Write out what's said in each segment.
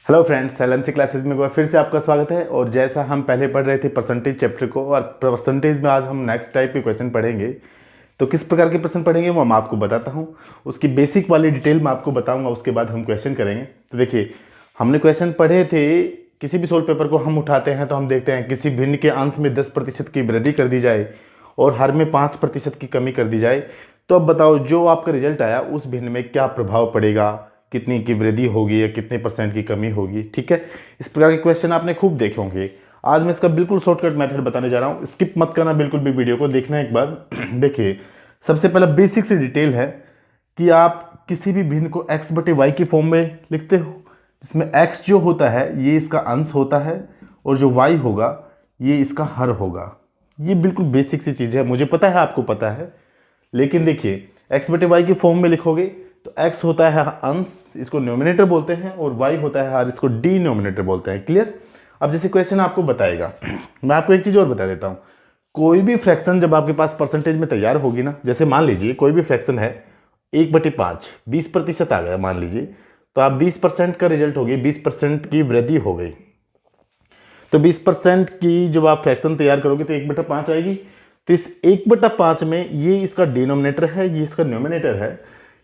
Hello friends, LMC classes में एक बार फिर से आपका स्वागत है। और जैसा हम पहले पढ़ रहे थे परसेंटेज चैप्टर को, और परसेंटेज में आज हम नेक्स्ट टाइप के क्वेश्चन पढ़ेंगे। तो किस प्रकार के प्रश्न पढ़ेंगे वो मैं आपको बताता हूँ। उसकी बेसिक वाली डिटेल मैं आपको बताऊंगा, उसके बाद हम क्वेश्चन करेंगे। तो देखिए, हमने क्वेश्चन पढ़े थे, किसी भी सोल्व पेपर को हम उठाते हैं तो हम देखते हैं किसी भिन्न के अंश में 10% की वृद्धि कर दी जाए और हर में 5% की कमी कर दी जाए। तो अब बताओ, जो आपका रिजल्ट आया उस भिन्न में क्या प्रभाव पड़ेगा, कितनी की वृद्धि होगी या कितने % की कमी होगी। ठीक है, इस प्रकार के क्वेश्चन आपने खूब देखे होंगे। आज मैं इसका बिल्कुल शॉर्टकट मेथड बताने जा रहा हूँ, स्किप मत करना बिल्कुल भी, वीडियो को देखना एक बार। देखिए, सबसे पहला बेसिक सी डिटेल है कि आप किसी भी भिन्न को x बटे वाई की फॉर्म में लिखते हो, जिसमें x जो होता है ये इसका अंश होता है और जो y होगा ये इसका हर होगा। ये बिल्कुल बेसिक सी चीज़ है, मुझे पता है आपको पता है। लेकिन देखिए, x बटे वाई की फॉर्म में लिखोगे तो x होता है अंश, इसको न्यूमरेटर बोलते हैं, और y होता है हर, इसको डिनोमिनेटर बोलते हैं। क्लियर। अब जैसे क्वेश्चन आपको बताएगा, मैं आपको एक चीज़ और बता देता हूँ। कोई भी फ्रैक्शन जब आपके पास परसेंटेज में तैयार होगी ना, जैसे मान लीजिए कोई भी फ्रैक्शन है 1/5, 20% आ गया मान लीजिए, तो आप 20% का रिजल्ट हो गई, 20% की वृद्धि हो गई। तो 20% की जब आप फ्रैक्शन तैयार करोगे तो 1/5 आएगी। तो इस 1/5 में ये इसका डिनोमिनेटर है, ये इसका न्यूमिनेटर है।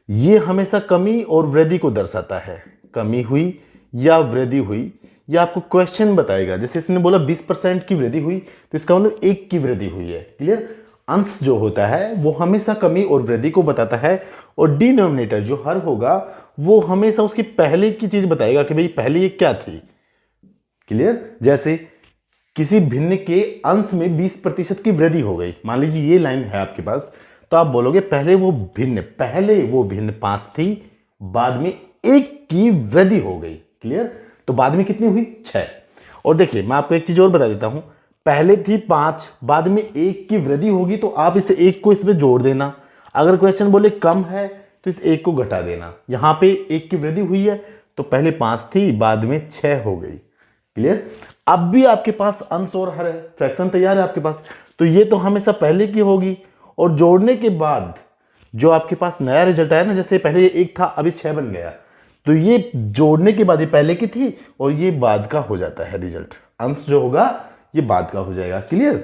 ये हमेशा कमी और वृद्धि को दर्शाता है, कमी हुई या वृद्धि हुई, ये आपको क्वेश्चन बताएगा। जैसे इसने बोला 20% की वृद्धि हुई, तो इसका मतलब 1 की वृद्धि हुई है। क्लियर। अंश जो होता है वो हमेशा कमी और वृद्धि को बताता है, और डिनोमिनेटर जो हर होगा वो हमेशा उसकी पहले की चीज बताएगा कि भाई पहले ये क्या थी। क्लियर। जैसे किसी भिन्न के अंश में 20% की वृद्धि हो गई, मान लीजिए ये लाइन है आपके पास, तो आप बोलोगे पहले वो भिन्न 5 थी, बाद में 1 की वृद्धि हो गई। क्लियर। तो बाद में कितनी हुई? 6। और देखिए, मैं आपको एक चीज और बता देता हूं, पहले थी 5, बाद में 1 की वृद्धि होगी, तो आप इसे 1 को इसमें जोड़ देना। अगर क्वेश्चन बोले कम है तो इस 1 को घटा देना। यहां पे 1 की वृद्धि हुई है, तो पहले 5 थी, बाद में 6 हो गई। क्लियर। अब भी आपके पास अंश और हर है, फ्रैक्शन तैयार है आपके पास, तो ये तो हमेशा पहले की होगी। और जोड़ने के बाद जो आपके पास नया रिजल्ट आया ना, जैसे पहले ये 1 था अभी 6 बन गया, तो ये जोड़ने के बाद ये पहले की थी और ये बाद का हो जाता है रिजल्ट। अंश जो होगा ये बाद का हो जाएगा। क्लियर।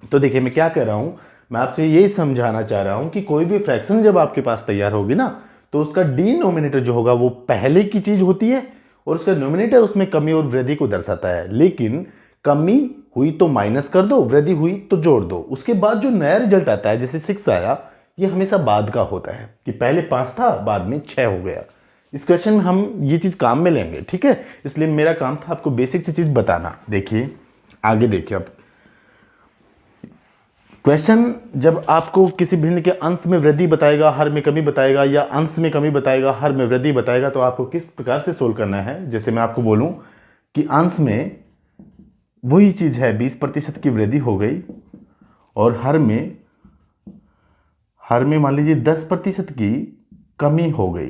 तो देखिए, मैं क्या कह रहा हूं, मैं आपसे यही समझाना चाह रहा हूं कि कोई भी फ्रैक्शन जब आपके पास तैयार होगी ना, तो उसका डिनोमिनेटर जो होगा वो पहले की चीज होती है, और उसका न्यूमिनेटर उसमें कमी और वृद्धि को दर्शाता है। लेकिन कमी हुई तो माइनस कर दो, वृद्धि हुई तो जोड़ दो। उसके बाद जो नया रिजल्ट आता है, जैसे 6 आया, ये हमेशा बाद का होता है, कि पहले 5 था बाद में 6 हो गया। इस क्वेश्चन में हम ये चीज काम में लेंगे। ठीक है, इसलिए मेरा काम था आपको बेसिक सी चीज बताना। देखिए आगे देखिए, अब क्वेश्चन जब आपको किसी भिन्न के अंश में वृद्धि बताएगा, हर में कमी बताएगा, या अंश में कमी बताएगा, हर में वृद्धि बताएगा, तो आपको किस प्रकार से सोल्व करना है। जैसे मैं आपको बोलूं कि अंश में वही चीज है, 20% की वृद्धि हो गई, और हर में मान लीजिए 10% की कमी हो गई,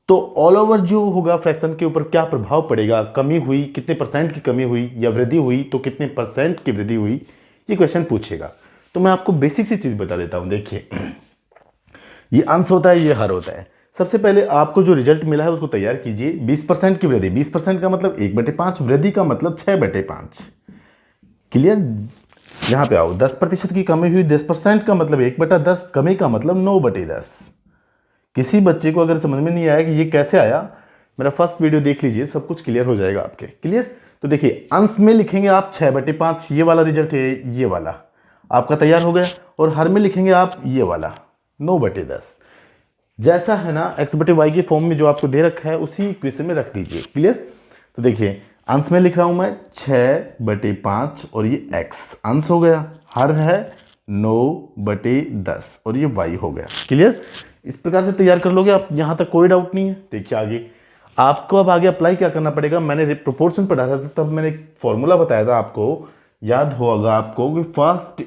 तो ऑल ओवर जो होगा फ्रैक्शन के ऊपर क्या प्रभाव पड़ेगा, कमी हुई कितने % की कमी हुई, या वृद्धि हुई तो कितने % की वृद्धि हुई, ये क्वेश्चन पूछेगा। तो मैं आपको बेसिक सी चीज बता देता हूं। देखिए, ये अंश होता है, ये हर होता है। सबसे पहले आपको जो रिजल्ट मिला है उसको तैयार कीजिए। 20% की वृद्धि, 20% का मतलब 1/5, वृद्धि का मतलब 6/5। क्लियर। यहां पे आओ, 10% की कमी हुई, 10% का मतलब 1/10, कमी का मतलब 9/10। किसी बच्चे को अगर समझ में नहीं आया कि ये कैसे आया, मेरा फर्स्ट वीडियो देख लीजिए, सब कुछ क्लियर हो जाएगा आपके। क्लियर। तो देखिए, अंश में लिखेंगे आप 6/5, ये वाला रिजल्ट है, ये वाला आपका तैयार हो गया। और हर में लिखेंगे आप ये वाला 9/10, जैसा है ना x बटे वाई के फॉर्म में जो आपको दे रखा है उसी इक्वेशन में रख दीजिए। क्लियर। तो देखिए, अंश में लिख रहा हूं मैं 6/5, और ये x अंश हो गया, हर है 9/10, और ये y हो गया। क्लियर। इस प्रकार से तैयार कर लोगे आप, यहां तक कोई डाउट नहीं है। देखिए आगे आपको, अब आगे अप्लाई क्या करना पड़ेगा। मैंने प्रोपोर्शन पढ़ा था, तब मैंने एक फॉर्मूला बताया था आपको, याद होगा आपको, कि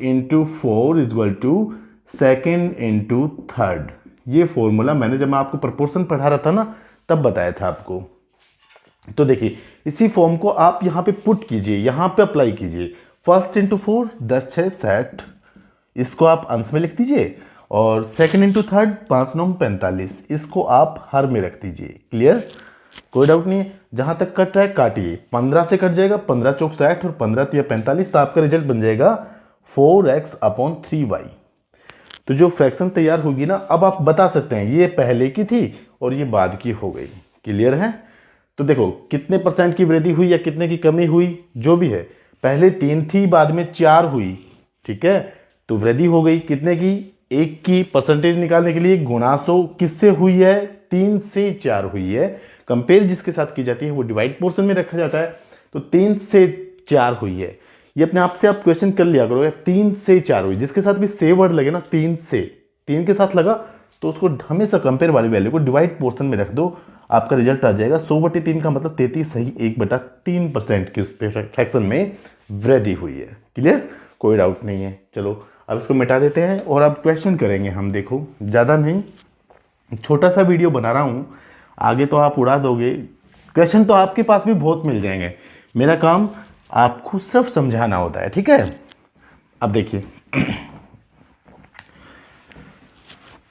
1 × 4 = 2 × 3। ये फॉर्मूला मैंने जब मैं आपको प्रोपोर्शन पढ़ा रहा था ना, तब बताया था आपको। तो देखिए, इसी फॉर्म को आप यहां पे पुट कीजिए, यहां पे अप्लाई कीजिए। 1 × 4 10 6 60, इसको आप अंश में लिख दीजिए, और 2 × 3 5 9 45, इसको आप हर में रख दीजिए। क्लियर। कोई डाउट नहीं है। जहां तक कट रहा है काटिए, 15 से कट जाएगा, 15 चौक 60 और 15 तिया 45, तो आपका रिजल्ट बन जाएगा 4x/3y। तो जो फ्रैक्शन तैयार होगी ना, अब आप बता सकते हैं ये पहले की थी और ये बाद की हो गई। क्लियर है? तो देखो कितने परसेंट की वृद्धि हुई या कितने की कमी हुई, जो भी है, पहले 3 थी बाद में 4 हुई, ठीक है, तो वृद्धि हो गई कितने की, 1 की। परसेंटेज निकालने के लिए गुणा 100 किससे हुई है, 3 से 4 हुई है। कंपेयर जिसके साथ की जाती है वो डिवाइड पोर्शन में रखा जाता है, तो 3 से 4 हुई है। ये अपने आप से आप क्वेश्चन कर लिया करो, 3 से 4 हुई, जिसके साथ भी से वर्ड लगे ना, 3 से 3 के साथ लगा तो उसको हमेशा कंपेयर वाली वैल्यू को डिवाइड पोर्शन में रख दो, आपका रिजल्ट आ जाएगा 100/3 का मतलब 33 सही 1/3% की उस फ्रैक्शन में वृद्धि हुई है। क्लियर? कोई डाउट नहीं है। चलो अब इसको मिटा देते हैं और अब क्वेश्चन करेंगे हम। देखो ज़्यादा नहीं, छोटा सा वीडियो बना रहा हूँ, आगे तो आप उड़ा दोगे, क्वेश्चन तो आपके पास भी बहुत मिल जाएंगे, मेरा काम आपको सिर्फ समझाना होता है, ठीक है। अब देखिए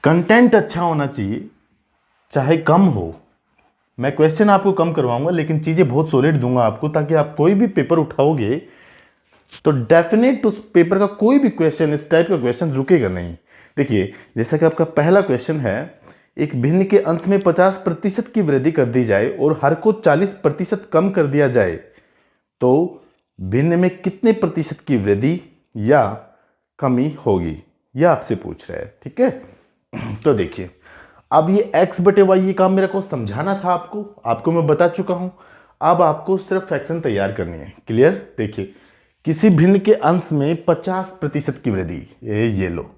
कंटेंट अच्छा होना चाहिए, चाहे कम हो, मैं क्वेश्चन आपको कम करवाऊंगा लेकिन चीज़ें बहुत सॉलिड दूंगा आपको, ताकि आप कोई भी पेपर उठाओगे तो डेफिनेट उस पेपर का कोई भी क्वेश्चन, इस टाइप का क्वेश्चन रुकेगा नहीं। देखिए जैसा कि आपका पहला क्वेश्चन है, एक भिन्न के अंश में 50% की वृद्धि कर दी जाए और हर को 40% कम कर दिया जाए तो भिन्न में कितने प्रतिशत की वृद्धि या कमी होगी, यह आपसे पूछ रहा है, ठीक है। तो देखिए अब ये x/y ये काम मेरे को समझाना था आपको मैं बता चुका हूं, अब आपको सिर्फ फ्रैक्शन तैयार करनी है। क्लियर? देखिए किसी भिन्न के अंश में 50% की वृद्धि, ये लो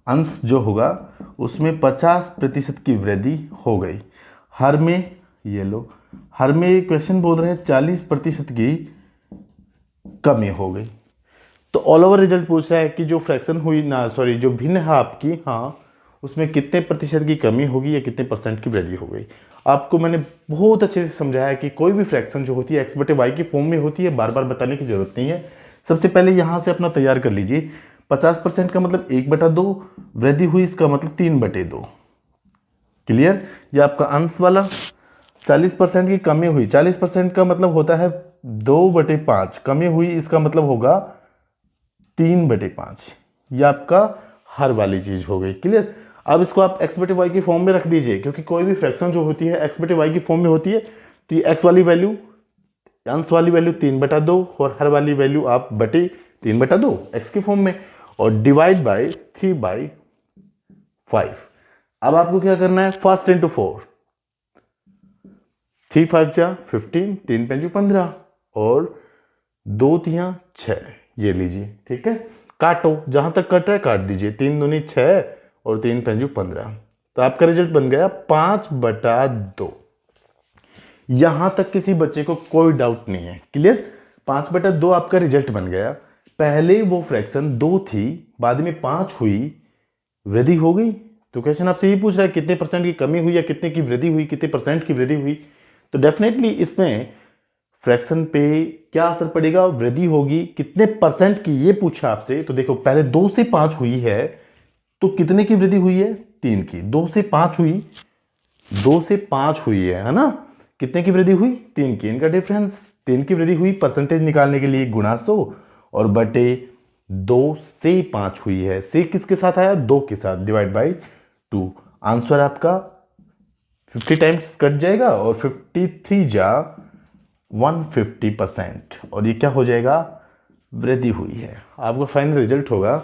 अंश जो होगा उसमें 50% की वृद्धि हो गई, हर में ये लो, हर में क्वेश्चन बोल रहे हैं 40% की कमी हो गई। तो ऑल ओवर रिजल्ट पूछ रहा है कि जो फ्रैक्शन हुई ना, सॉरी जो भिन्न है आपकी, हाँ, उसमें कितने प्रतिशत की कमी होगी या कितने परसेंट की वृद्धि हो गई। आपको मैंने बहुत अच्छे से समझाया कि कोई भी फ्रैक्शन जो होती है x/y की फॉर्म में होती है, बार बार बताने की जरूरत नहीं है। सबसे पहले यहाँ से अपना तैयार कर लीजिए, 50% का मतलब 1/2, वृद्धि हुई इसका मतलब 3/2। क्लियर? ये आपका अंश वाला। 40% की कमी हुई, 40% का मतलब होता है 2/5, कमी हुई इसका मतलब होगा 3/5। ये आपका हर वाली चीज हो गई। क्लियर? अब इसको आप x/y की फॉर्म में रख दीजिए, क्योंकि कोई भी फ्रैक्शन जो होती है x/y की फॉर्म में होती है, तो ये x वाली वैल्यू, अंश वाली वैल्यू 3/2 और हर वाली वैल्यू आप बटे 3/2 x की फॉर्म में, और डिवाइड बाय 3/5। अब आपको क्या करना है, फर्स्ट इंटू 4, 3 5 जा 15, 3 5 15 और 2 3 6, ये लीजिए, ठीक है। काटो, जहां तक कट है काट दीजिए, 3 दूनी 6 और 3 5 15, तो आपका रिजल्ट बन गया 5/2। यहां तक किसी बच्चे को कोई डाउट नहीं है। क्लियर? 5/2 आपका रिजल्ट बन गया। पहले वो फ्रैक्शन 2 थी, बाद में 5 हुई, वृद्धि हो गई। तो क्वेश्चन आपसे ये पूछ रहा है कितने परसेंट की कमी हुई या कितने की वृद्धि हुई, कितने परसेंट की वृद्धि हुई। तो डेफिनेटली इसमें फ्रैक्शन पे क्या असर पड़ेगा, वृद्धि होगी। कितने परसेंट की ये पूछा आपसे, तो देखो पहले 2 से 5 हुई है, तो कितने की वृद्धि हुई है, 3 की। 2 से 5 हुई, 2 से 5 हुई है ना, कितने की वृद्धि हुई, 3 की। इनका डिफरेंस 3 की वृद्धि हुई, परसेंटेज निकालने के लिए गुणा 100 और बटे 2 से 5 हुई है, से किसके साथ आया, 2 के साथ, डिवाइड बाई 2। आंसर आपका 50 टाइम्स कट जाएगा और 53 जा 150%, और ये क्या हो जाएगा, वृद्धि हुई है। आपका फाइनल रिजल्ट होगा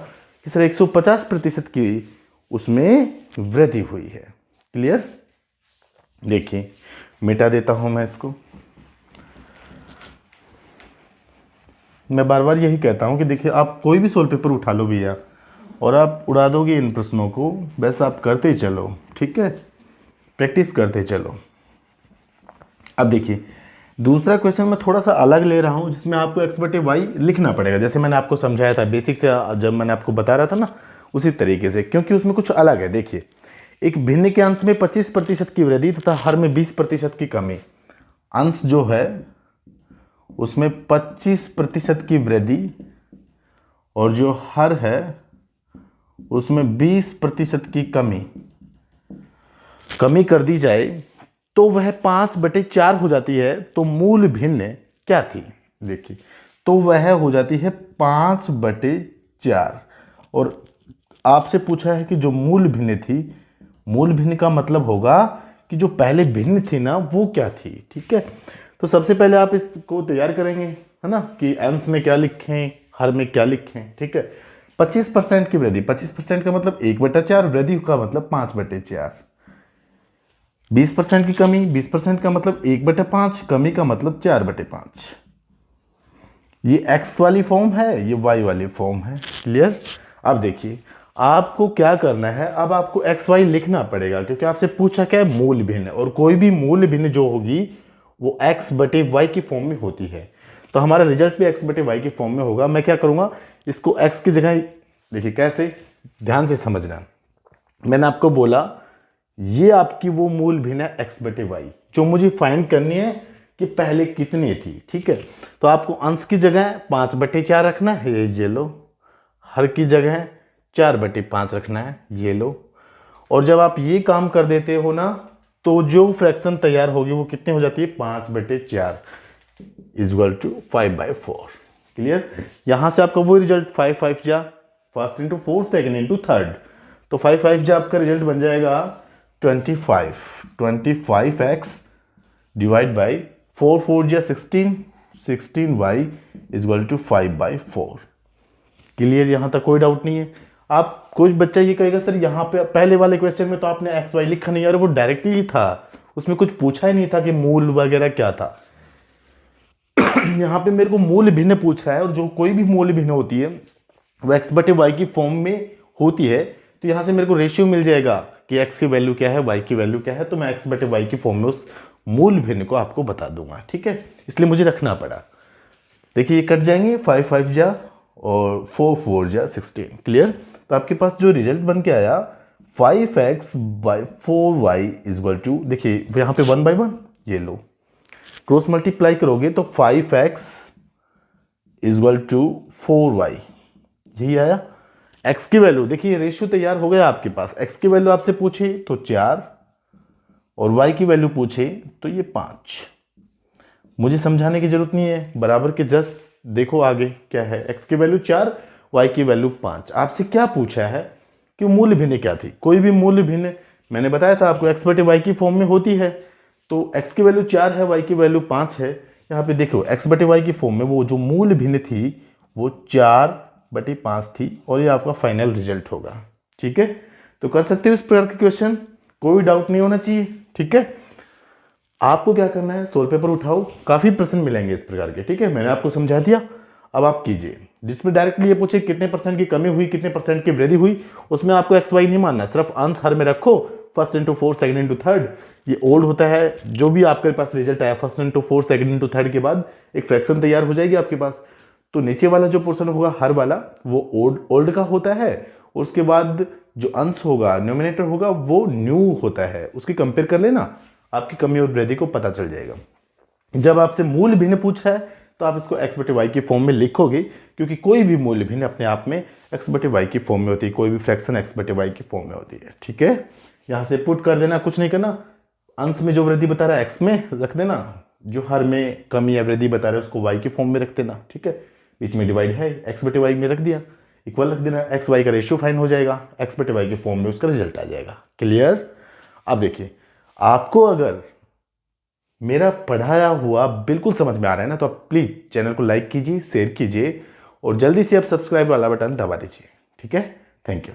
कि सर 150% की उसमें वृद्धि हुई है। क्लियर? देखिए मिटा देता हूं मैं इसको। मैं बार बार यही कहता हूं कि देखिए आप कोई भी सोल पेपर उठा लो भैया और आप उड़ा दोगे इन प्रश्नों को, बस आप करते चलो, ठीक है, प्रैक्टिस करते चलो। अब देखिए दूसरा क्वेश्चन मैं थोड़ा सा अलग ले रहा हूं, जिसमें आपको x/y लिखना पड़ेगा, जैसे मैंने आपको समझाया था बेसिक से, जब मैंने आपको बता रहा था ना, उसी तरीके से, क्योंकि उसमें कुछ अलग है। देखिए एक भिन्न के अंश में 25% की वृद्धि तथा हर में 20% की कमी। अंश जो है उसमें 25% की वृद्धि और जो हर है उसमें 20% की कमी कर दी जाए तो वह 5/4 हो जाती है। तो मूल भिन्न क्या थी? देखिए, तो वह हो जाती है 5/4। और आपसे पूछा है कि जो मूल भिन्न थी, मूल भिन्न का मतलब होगा कि जो पहले भिन्न थी ना वो क्या थी। ठीक है, तो सबसे पहले आप इसको तैयार करेंगे, है ना, कि अंश में क्या लिखें, हर में क्या लिखें। ठीक है, 25% की वृद्धि, 25% का मतलब 1/4, वृद्धि का मतलब 5/4। 20% की कमी, 20% का मतलब 1/5, कमी का मतलब 4/5। ये x वाली फॉर्म है, ये y वाली फॉर्म है। क्लियर? अब देखिए, आपको क्या करना है, अब आपको एक्स वाई लिखना पड़ेगा, क्योंकि आपसे पूछा क्या है, मूल भिन्न। और कोई भी मूल भिन्न जो होगी वो x/y की फॉर्म में होती है। तो हमारा रिजल्ट भी x/y की फॉर्म में होगा। मैं क्या करूंगा, इसको x की जगह, देखिए कैसे, ध्यान से समझना। मैंने आपको बोला ये आपकी वो मूल भिन्न है x/y, जो मुझे फाइंड करनी है कि पहले कितनी थी। ठीक है, तो आपको अंश की जगह 5/4 रखना है, ये लो। हर की जगह 4/5 रखना है, ये लो। और जब आप ये काम कर देते हो ना, तो जो फ्रैक्शन तैयार होगी वो कितनी हो जाती है, 5/4 इक्वल टू 5/4। क्लियर? यहां से आपका वो रिजल्ट 5 5 जा, first into 4, second into third, तो 5 5 जा आपका रिजल्ट बन जाएगा 25। 25x डिवाइड बाई 4 4 जा 16, 16y इक्वल टू 5/4। क्लियर? यहां तक कोई डाउट नहीं है। आप, कोई बच्चा ये कहेगा सर यहाँ पे पहले वाले क्वेश्चन में तो आपने एक्स वाई लिखा नहीं, यार वो डायरेक्टली था, उसमें कुछ पूछा ही नहीं था कि मूल वगैरह क्या था। यहाँ पे मेरे को मूल भिन्न पूछ रहा है, और जो कोई भी मूल भिन्न होती है वो x/y की फॉर्म में होती है। तो यहाँ से मेरे को रेशियो मिल जाएगा कि x की वैल्यू क्या है, y की वैल्यू क्या है, तो मैं x/y की फॉर्म में उस मूल भिन्न को आपको बता दूंगा। ठीक है, इसलिए मुझे रखना पड़ा। देखिए ये कट जाएंगे, 5 5 जा और 4 4 जा 16। क्लियर? तो आपके पास जो रिजल्ट बन के आया 5x/4y इक्वल टू, देखिए यहां पे 1/1, ये लो, क्रॉस मल्टीप्लाई करोगे तो 5x इक्वल टू 4y, यही आया। x की वैल्यू देखिए, रेशियो तैयार हो गया आपके पास। x की वैल्यू आपसे पूछे तो 4, और y की वैल्यू पूछे तो ये 5। मुझे समझाने की जरूरत नहीं है, बराबर के जस्ट देखो आगे क्या है। x की वैल्यू 4, y की वैल्यू 5। आपसे क्या पूछा है कि मूल भिन्न क्या थी? कोई भी मूल भिन्न, मैंने बताया था आपको x/y की फॉर्म में होती है। तो x की वैल्यू 4 है, y की वैल्यू 5 है। यहाँ पे देखो x/y की फॉर्म में वो जो मूल भिन्न थी वो 4/5 थी, और ये आपका फाइनल रिजल्ट होगा। ठीक है, तो कर सकते हो इस प्रकार के क्वेश्चन, कोई डाउट नहीं होना चाहिए। ठीक है, आपको क्या करना है, सोल्व पेपर उठाओ, काफी प्रश्न मिलेंगे इस प्रकार के। ठीक है, मैंने आपको समझा दिया, अब आप कीजिए। जिसमें डायरेक्टली ये पूछे कितने परसेंट की कमी हुई, कितने परसेंट की वृद्धि हुई, उसमें आपको एक्स वाई नहीं मानना, सिर्फ अंश हर में रखो, first into fourth, second into third. ये ओल्ड होता है, जो भी आपके पास रिजल्ट आया first into fourth, second into third के बाद एक फ्रैक्शन तैयार हो जाएगी आपके पास। तो नीचे वाला जो पोर्शन होगा हर वाला, वो ओल्ड का होता है, उसके बाद जो अंश होगा, न्यूमिनेटर होगा, वो न्यू होता है। उसकी कंपेयर कर लेना, आपकी कमी और वृद्धि को पता चल जाएगा। जब आपसे मूल भिन्न पूछ रहा है तो आप इसको x/y की फॉर्म में लिखोगे, क्योंकि कोई भी मूल भिन्न अपने आप में x/y की फॉर्म में होती है, कोई भी फ्रैक्शन x/y की फॉर्म में होती है। ठीक है, यहां से पुट कर देना, कुछ नहीं करना। अंश में जो वृद्धि बता रहा है x में रख देना, जो हर में कमी या वृद्धि बता रहा है उसको y की फॉर्म में रख देना। ठीक है, बीच में डिवाइड है, x/y में रख दिया, इक्वल रख देना, एक्स वाई का रेशियो फाइन हो जाएगा, x/y की फॉर्म में उसका रिजल्ट आ जाएगा। क्लियर? अब देखिए, आपको अगर मेरा पढ़ाया हुआ बिल्कुल समझ में आ रहा है ना, तो आप प्लीज चैनल को लाइक कीजिए, शेयर कीजिए, और जल्दी से आप सब्सक्राइब वाला बटन दबा दीजिए। ठीक है, थैंक यू।